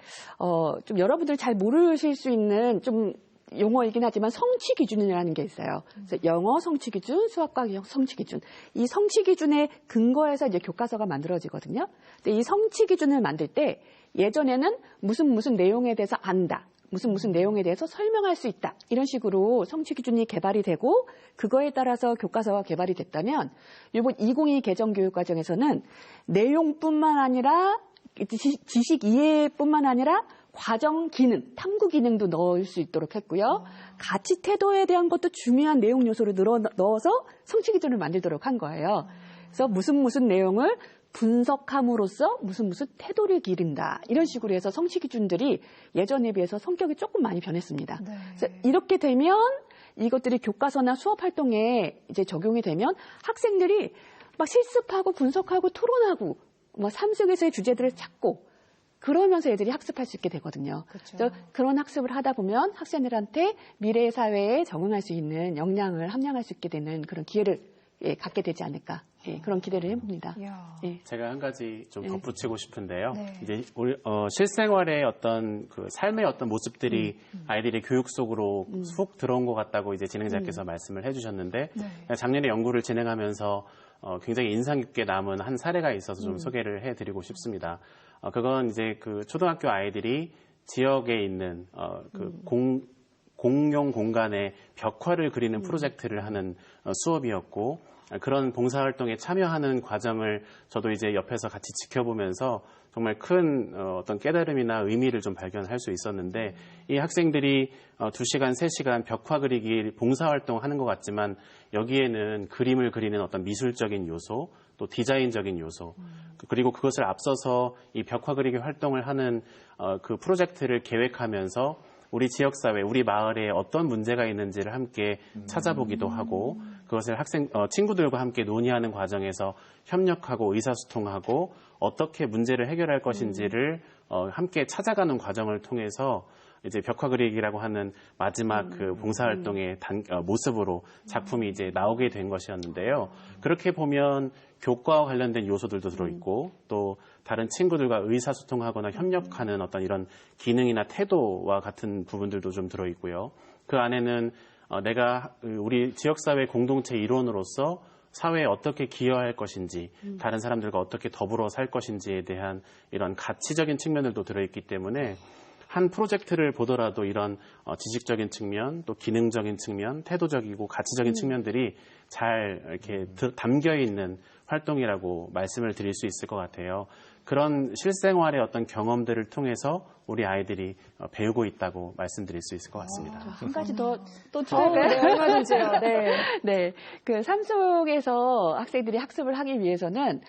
좀 여러분들 잘 모르실 수 있는 좀 용어이긴 하지만 성취 기준이라는 게 있어요. 그래서 영어 성취 기준, 수학과 성취 기준. 이 성취 기준에 근거해서 이제 교과서가 만들어지거든요. 근데 이 성취 기준을 만들 때 예전에는 무슨 내용에 대해서 안다. 무슨 내용에 대해서 설명할 수 있다. 이런 식으로 성취 기준이 개발이 되고 그거에 따라서 교과서가 개발이 됐다면 이번 2022 개정교육과정에서는 내용뿐만 아니라 지식 이해뿐만 아니라 과정 기능, 탐구 기능도 넣을 수 있도록 했고요. 가치 태도에 대한 것도 중요한 내용 요소를 넣어서 성취 기준을 만들도록 한 거예요. 그래서 무슨 내용을 분석함으로써 무슨 태도를 기른다. 이런 식으로 해서 성취 기준들이 예전에 비해서 성격이 조금 많이 변했습니다. 네. 그래서 이렇게 되면 이것들이 교과서나 수업 활동에 이제 적용이 되면 학생들이 막 실습하고 분석하고 토론하고 삶 속에서의 주제들을 찾고 그러면서 애들이 학습할 수 있게 되거든요. 그렇죠. 그래서 그런 학습을 하다 보면 학생들한테 미래의 사회에 적응할 수 있는 역량을 함양할 수 있게 되는 그런 기회를 갖게 되지 않을까. 그런 기대를 해봅니다. 제가 한 가지 좀 덧붙이고 싶은데요. 이제 우리 실생활의 어떤 그 삶의 어떤 모습들이 아이들의 교육 속으로 훅 들어온 것 같다고 이제 진행자께서 말씀을 해주셨는데 작년에 연구를 진행하면서 굉장히 인상 깊게 남은 한 사례가 있어서 좀 소개를 해드리고 싶습니다. 그건 이제 그 초등학교 아이들이 지역에 있는 그 공용 공간에 벽화를 그리는 프로젝트를 하는 수업이었고 그런 봉사활동에 참여하는 과정을 저도 이제 옆에서 같이 지켜보면서 정말 큰 어떤 깨달음이나 의미를 좀 발견할 수 있었는데 이 학생들이 2시간, 3시간 벽화 그리기 봉사활동 하는 것 같지만 여기에는 그림을 그리는 어떤 미술적인 요소 또 디자인적인 요소 그리고 그것을 앞서서 이 벽화 그리기 활동을 하는 그 프로젝트를 계획하면서 우리 지역사회, 우리 마을에 어떤 문제가 있는지를 함께 찾아보기도 하고 그것을 친구들과 함께 논의하는 과정에서 협력하고 의사소통하고 어떻게 문제를 해결할 것인지를 함께 찾아가는 과정을 통해서 이제 벽화 그리기라고 하는 마지막 그 봉사활동의 모습으로 작품이 이제 나오게 된 것이었는데요. 그렇게 보면 교과와 관련된 요소들도 들어있고 또 다른 친구들과 의사소통하거나 협력하는 어떤 이런 기능이나 태도와 같은 부분들도 좀 들어있고요. 그 안에는 내가 우리 지역사회 공동체 일원으로서 사회에 어떻게 기여할 것인지 다른 사람들과 어떻게 더불어 살 것인지에 대한 이런 가치적인 측면들도 들어있기 때문에 한 프로젝트를 보더라도 이런 지식적인 측면, 또 기능적인 측면, 태도적이고 가치적인 측면들이 잘 이렇게 담겨 있는 활동이라고 말씀을 드릴 수 있을 것 같아요. 그런 실생활의 어떤 경험들을 통해서 우리 아이들이 배우고 있다고 말씀드릴 수 있을 것 같습니다. 한 가지 또 추가할까요? 네, 얼마든지요. 네. 그 삶 속에서 학생들이 학습을 하기 위해서는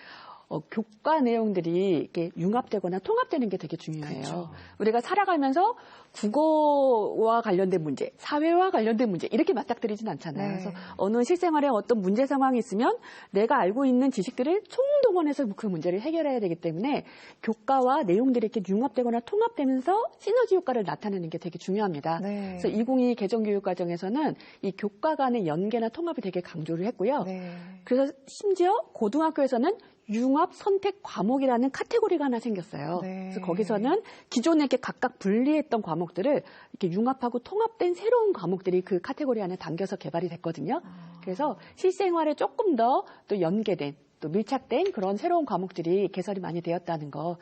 교과 내용들이 이렇게 융합되거나 통합되는 게 되게 중요해요. 그렇죠. 우리가 살아가면서 국어와 관련된 문제, 사회와 관련된 문제 이렇게 맞닥뜨리진 않잖아요. 네. 그래서 어느 실생활에 어떤 문제 상황이 있으면 내가 알고 있는 지식들을 총동원해서 그 문제를 해결해야 되기 때문에 교과와 내용들이 이렇게 융합되거나 통합되면서 시너지 효과를 나타내는 게 되게 중요합니다. 네. 그래서 2022 개정교육과정에서는 이 교과 간의 연계나 통합을 되게 강조를 했고요. 네. 그래서 심지어 고등학교에서는 융합 선택 과목이라는 카테고리가 하나 생겼어요. 네. 그래서 거기서는 기존에 이렇게 각각 분리했던 과목들을 이렇게 융합하고 통합된 새로운 과목들이 그 카테고리 안에 담겨서 개발이 됐거든요. 그래서 실생활에 조금 더 또 연계된 또 밀착된 그런 새로운 과목들이 개설이 많이 되었다는 거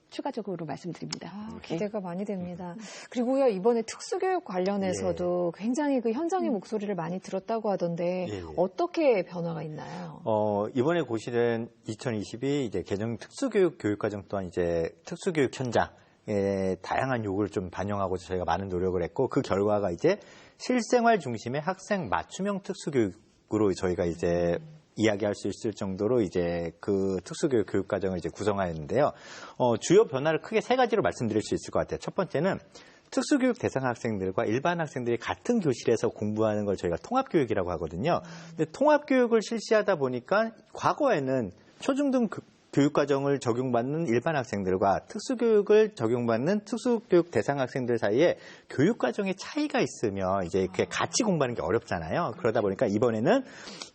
추가적으로 말씀드립니다. 기대가 많이 됩니다. 그리고요, 이번에 특수교육 관련해서도 굉장히 그 현장의 목소리를 많이 들었다고 하던데 어떻게 변화가 있나요? 이번에 고시된 2022 이제 개정 특수교육 교육과정 또한 이제 특수교육 현장의 다양한 요구를 좀 반영하고 저희가 많은 노력을 했고, 그 결과가 이제 실생활 중심의 학생 맞춤형 특수교육으로 저희가 이제 이야기할 수 있을 정도로 이제 그 특수교육 교육과정을 이제 구성하였는데요. 주요 변화를 크게 세 가지로 말씀드릴 수 있을 것 같아요. 첫 번째는 특수교육 대상 학생들과 일반 학생들이 같은 교실에서 공부하는 걸 저희가 통합교육이라고 하거든요. 근데 통합교육을 실시하다 보니까 과거에는 초중등 교육과정을 적용받는 일반 학생들과 특수교육을 적용받는 특수교육 대상 학생들 사이에 교육과정의 차이가 있으면 이제 이렇게 같이 공부하는 게 어렵잖아요. 그러다 보니까 이번에는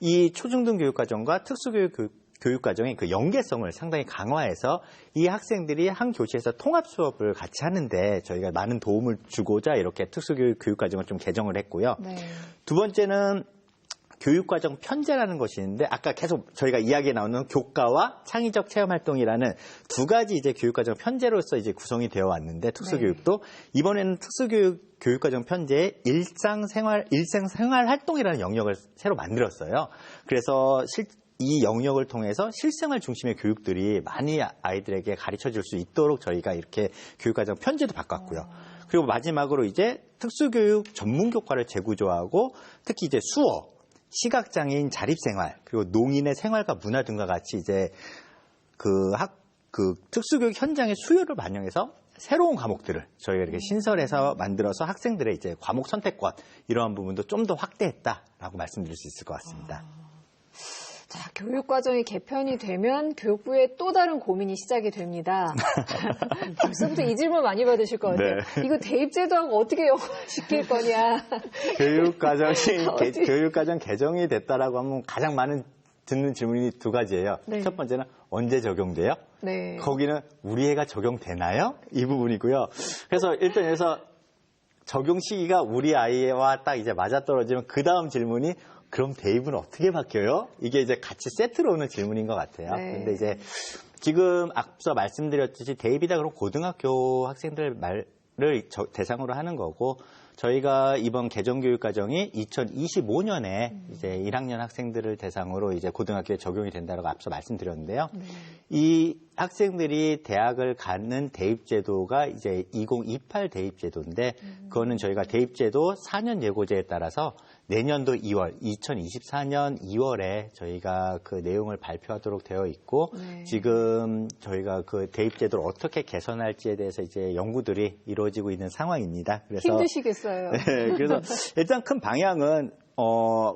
이 초중등 교육과정과 특수교육 교육과정의 그 연계성을 상당히 강화해서 이 학생들이 한 교실에서 통합 수업을 같이 하는데 저희가 많은 도움을 주고자 이렇게 특수교육 교육과정을 좀 개정을 했고요. 두 번째는 교육과정 편제라는 것이 있는데, 아까 계속 저희가 이야기에 나오는 교과와 창의적 체험활동이라는 두 가지 이제 교육과정 편제로서 이제 구성이 되어 왔는데, 특수교육도 이번에는 특수교육 교육과정 편제에 일생생활 활동이라는 영역을 새로 만들었어요. 그래서 이 영역을 통해서 실생활 중심의 교육들이 많이 아이들에게 가르쳐 줄 수 있도록 저희가 이렇게 교육과정 편제도 바꿨고요. 그리고 마지막으로 이제 특수교육 전문교과를 재구조하고 특히 이제 수어, 시각장애인 자립생활, 그리고 농인의 생활과 문화 등과 같이 이제 그 특수교육 현장의 수요를 반영해서 새로운 과목들을 저희가 이렇게 신설해서 만들어서 학생들의 이제 과목 선택권, 이러한 부분도 좀 더 확대했다라고 말씀드릴 수 있을 것 같습니다. 자, 교육과정이 개편이 되면 교육부의 또 다른 고민이 시작이 됩니다. 벌써부터 이 질문 많이 받으실 것 같아요. 네. 이거 대입제도하고 어떻게 연관시킬 거냐. 교육과정 개정이 됐다라고 하면 가장 많은 듣는 질문이 두 가지예요. 첫 번째는 언제 적용돼요? 거기는 우리 애가 적용되나요? 이 부분이고요. 그래서 일단 여기서 적용 시기가 우리 아이와 딱 이제 맞아떨어지면 그 다음 질문이 그럼 대입은 어떻게 바뀌어요? 이게 이제 같이 세트로 오는 질문인 것 같아요. 근데 이제 지금 앞서 말씀드렸듯이 대입이다 그러면 고등학교 학생들 말을 대상으로 하는 거고, 저희가 이번 개정교육과정이 2025년에 이제 1학년 학생들을 대상으로 이제 고등학교에 적용이 된다고 앞서 말씀드렸는데요. 이 학생들이 대학을 가는 대입제도가 이제 2028 대입제도인데, 그거는 저희가 대입제도 4년 예고제에 따라서 내년도 2월, 2024년 2월에 저희가 그 내용을 발표하도록 되어 있고, 지금 저희가 그 대입제도를 어떻게 개선할지에 대해서 이제 연구들이 이루어지고 있는 상황입니다. 그래서 힘드시겠어요. 그래서 일단 큰 방향은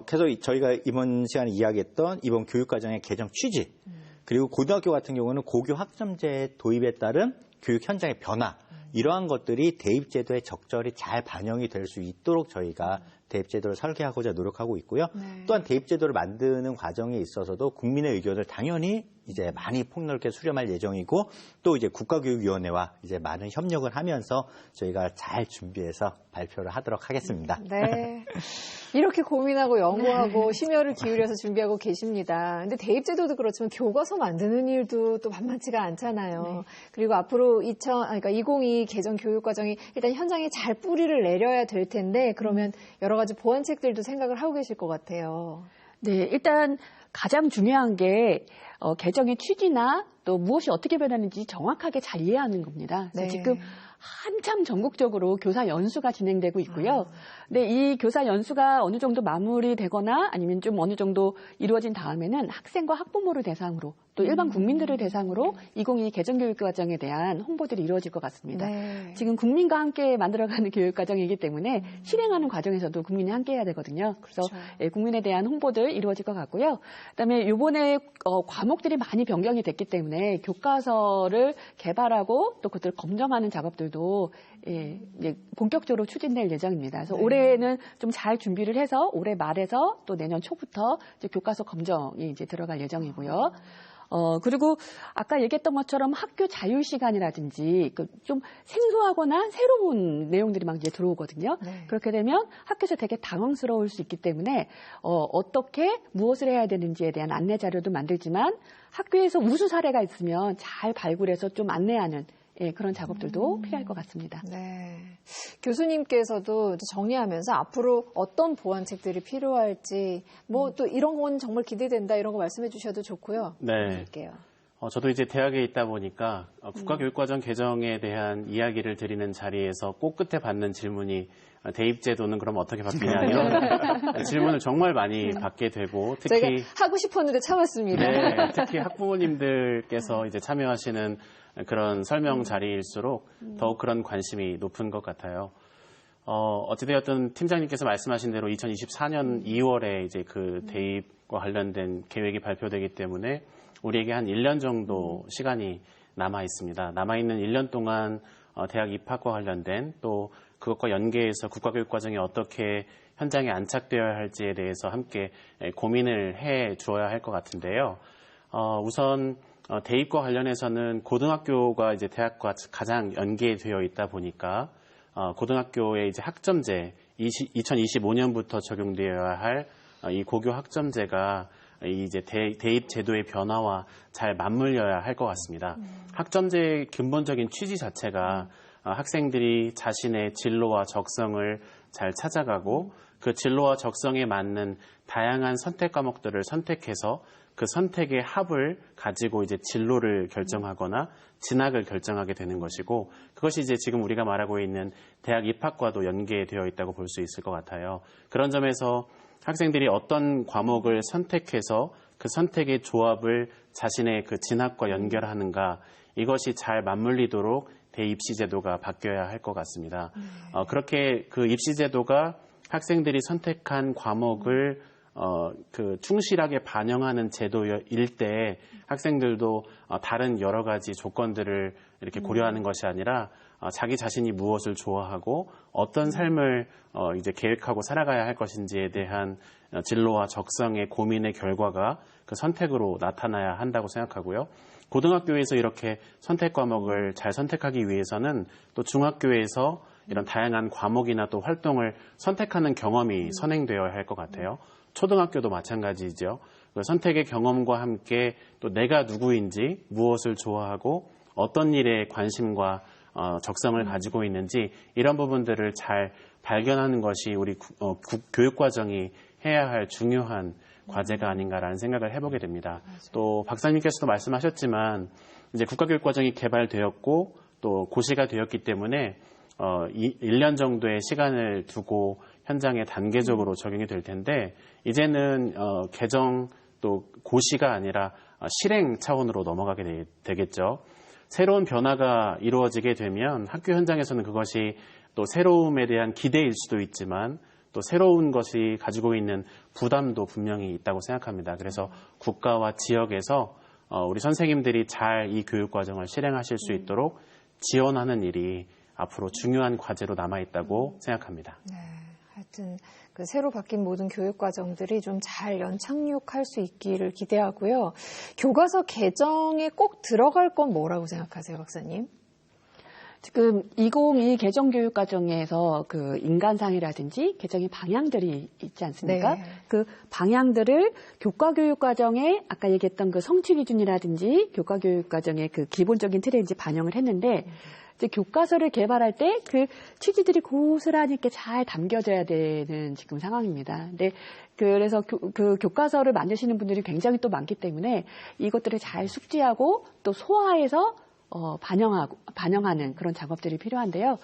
계속 저희가 이번 시간에 이야기했던 이번 교육과정의 개정 취지, 그리고 고등학교 같은 경우는 고교 학점제 도입에 따른 교육 현장의 변화, 이러한 것들이 대입제도에 적절히 잘 반영이 될 수 있도록 저희가 대입제도를 설계하고자 노력하고 있고요. 또한 대입제도를 만드는 과정에 있어서도 국민의 의견을 당연히 이제 많이 폭넓게 수렴할 예정이고, 또 이제 국가교육위원회와 이제 많은 협력을 하면서 저희가 잘 준비해서 발표를 하도록 하겠습니다. 네. 이렇게 고민하고 연구하고 심혈을 기울여서 준비하고 계십니다. 근데 대입제도도 그렇지만 교과서 만드는 일도 또 만만치가 않잖아요. 그리고 앞으로 2022 개정 교육과정이 일단 현장에 잘 뿌리를 내려야 될 텐데, 그러면 여러 가지 보완책들도 생각을 하고 계실 것 같아요. 네, 일단 가장 중요한 게 개정의 취지나 또 무엇이 어떻게 변하는지 정확하게 잘 이해하는 겁니다. 그래서 지금 한참 전국적으로 교사 연수가 진행되고 있고요. 근데 이 교사 연수가 어느 정도 마무리되거나 아니면 좀 어느 정도 이루어진 다음에는 학생과 학부모를 대상으로 또 일반 국민들을 대상으로 2022 개정교육과정에 대한 홍보들이 이루어질 것 같습니다. 지금 국민과 함께 만들어가는 교육과정이기 때문에 실행하는 과정에서도 국민이 함께 해야 되거든요. 그래서 국민에 대한 홍보들 이루어질 것 같고요. 그다음에 이번에 과목들이 많이 변경이 됐기 때문에 교과서를 개발하고 또 그것을 검정하는 작업들도 이제 본격적으로 추진될 예정입니다. 그래서 올해는 좀 잘 준비를 해서 올해 말에서 또 내년 초부터 이제 교과서 검정이 이제 들어갈 예정이고요. 그리고 아까 얘기했던 것처럼 학교 자유 시간이라든지 좀 생소하거나 새로운 내용들이 막 이제 들어오거든요. 네. 그렇게 되면 학교에서 되게 당황스러울 수 있기 때문에 어떻게 무엇을 해야 되는지에 대한 안내 자료도 만들지만 학교에서 우수 사례가 있으면 잘 발굴해서 좀 안내하는 그런 작업들도 필요할 것 같습니다. 네. 교수님께서도 정리하면서 앞으로 어떤 보완책들이 필요할지, 또 이런 건 정말 기대된다 이런 거 말씀해 주셔도 좋고요. 네. 드릴게요. 저도 이제 대학에 있다 보니까 국가교육과정 개정에 대한 이야기를 드리는 자리에서 꼭 끝에 받는 질문이 대입제도는 그럼 어떻게 바뀌냐 이런 질문을 정말 많이 받게 되고 특히 제가 하고 싶었는데 참았습니다. 네, 특히 학부모님들께서 이제 참여하시는 그런 설명 자리일수록 더욱 그런 관심이 높은 것 같아요. 어찌되었든 팀장님께서 말씀하신 대로 2024년 2월에 이제 그 대입과 관련된 계획이 발표되기 때문에 우리에게 한 1년 정도 시간이 남아 있습니다. 남아 있는 1년 동안 대학 입학과 관련된 또 그것과 연계해서 국가교육과정이 어떻게 현장에 안착되어야 할지에 대해서 함께 고민을 해 주어야 할 것 같은데요. 우선 대입과 관련해서는 고등학교가 이제 대학과 가장 연계되어 있다 보니까 고등학교의 이제 학점제 2025년부터 적용되어야 할 이 고교 학점제가 이제 대입 제도의 변화와 잘 맞물려야 할 것 같습니다. 학점제의 근본적인 취지 자체가 학생들이 자신의 진로와 적성을 잘 찾아가고 그 진로와 적성에 맞는 다양한 선택 과목들을 선택해서 그 선택의 합을 가지고 이제 진로를 결정하거나 진학을 결정하게 되는 것이고 그것이 이제 지금 우리가 말하고 있는 대학 입학과도 연계되어 있다고 볼 수 있을 것 같아요. 그런 점에서 학생들이 어떤 과목을 선택해서 그 선택의 조합을 자신의 그 진학과 연결하는가 이것이 잘 맞물리도록 대입시제도가 바뀌어야 할 것 같습니다. 그렇게 그 입시제도가 학생들이 선택한 과목을 그 충실하게 반영하는 제도일 때 학생들도 다른 여러 가지 조건들을 이렇게 고려하는 것이 아니라 자기 자신이 무엇을 좋아하고 어떤 삶을 이제 계획하고 살아가야 할 것인지에 대한 진로와 적성의 고민의 결과가 그 선택으로 나타나야 한다고 생각하고요. 고등학교에서 이렇게 선택 과목을 잘 선택하기 위해서는 또 중학교에서 이런 다양한 과목이나 또 활동을 선택하는 경험이 선행되어야 할 것 같아요. 초등학교도 마찬가지죠. 그 선택의 경험과 함께 또 내가 누구인지 무엇을 좋아하고 어떤 일에 관심과 적성을 가지고 있는지 이런 부분들을 잘 발견하는 것이 우리 교육과정이 해야 할 중요한 과제가 아닌가라는 생각을 해보게 됩니다. 맞아요. 또 박사님께서도 말씀하셨지만 이제 국가교육과정이 개발되었고 또 고시가 되었기 때문에 1년 정도의 시간을 두고 현장에 단계적으로 적용이 될 텐데 이제는 개정 또 고시가 아니라 실행 차원으로 넘어가게 되겠죠. 새로운 변화가 이루어지게 되면 학교 현장에서는 그것이 또 새로움에 대한 기대일 수도 있지만 또 새로운 것이 가지고 있는 부담도 분명히 있다고 생각합니다. 그래서 국가와 지역에서 우리 선생님들이 잘 이 교육과정을 실행하실 수 있도록 지원하는 일이 앞으로 중요한 과제로 남아있다고 생각합니다. 네, 하여튼 그 새로 바뀐 모든 교육과정들이 좀 잘 연착륙할 수 있기를 기대하고요. 교과서 개정에 꼭 들어갈 건 뭐라고 생각하세요, 박사님? 지금 2022 개정교육과정에서 그 인간상이라든지 개정의 방향들이 있지 않습니까? 네. 그 방향들을 교과교육과정에 아까 얘기했던 그 성취기준이라든지 교과교육과정의 그 기본적인 틀에 이제 반영을 했는데 이제 교과서를 개발할 때 그 취지들이 고스란히 이렇게 잘 담겨져야 되는 지금 상황입니다. 근데 그래서 그 교과서를 만드시는 분들이 굉장히 또 많기 때문에 이것들을 잘 숙지하고 또 소화해서 반영하는 그런 작업들이 필요한데요.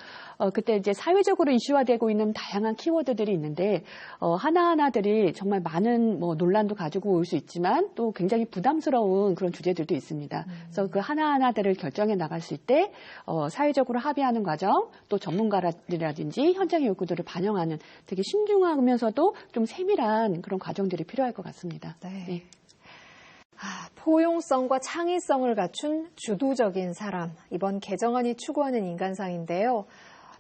그때 이제 사회적으로 이슈화되고 있는 다양한 키워드들이 있는데, 하나하나들이 정말 많은 논란도 가지고 올 수 있지만 또 굉장히 부담스러운 그런 주제들도 있습니다. 그래서 그 하나하나들을 결정해 나갔을 때, 사회적으로 합의하는 과정, 또 전문가라든지 현장의 요구들을 반영하는 되게 신중하면서도 좀 세밀한 그런 과정들이 필요할 것 같습니다. 네. 네. 포용성과 창의성을 갖춘 주도적인 사람. 이번 개정안이 추구하는 인간상인데요.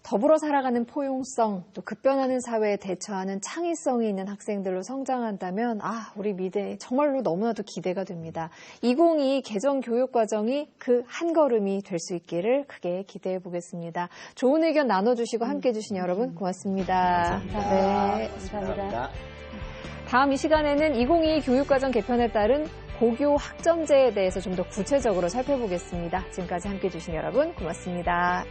더불어 살아가는 포용성, 또 급변하는 사회에 대처하는 창의성이 있는 학생들로 성장한다면 우리 미래 정말로 너무나도 기대가 됩니다. 2022 개정 교육과정이 그 한 걸음이 될 수 있기를 크게 기대해 보겠습니다. 좋은 의견 나눠주시고 함께해 주신 여러분 고맙습니다. 감사합니다. 네, 감사합니다. 다음 이 시간에는 2022 교육과정 개편에 따른 고교 학점제에 대해서 좀 더 구체적으로 살펴보겠습니다. 지금까지 함께해 주신 여러분 고맙습니다.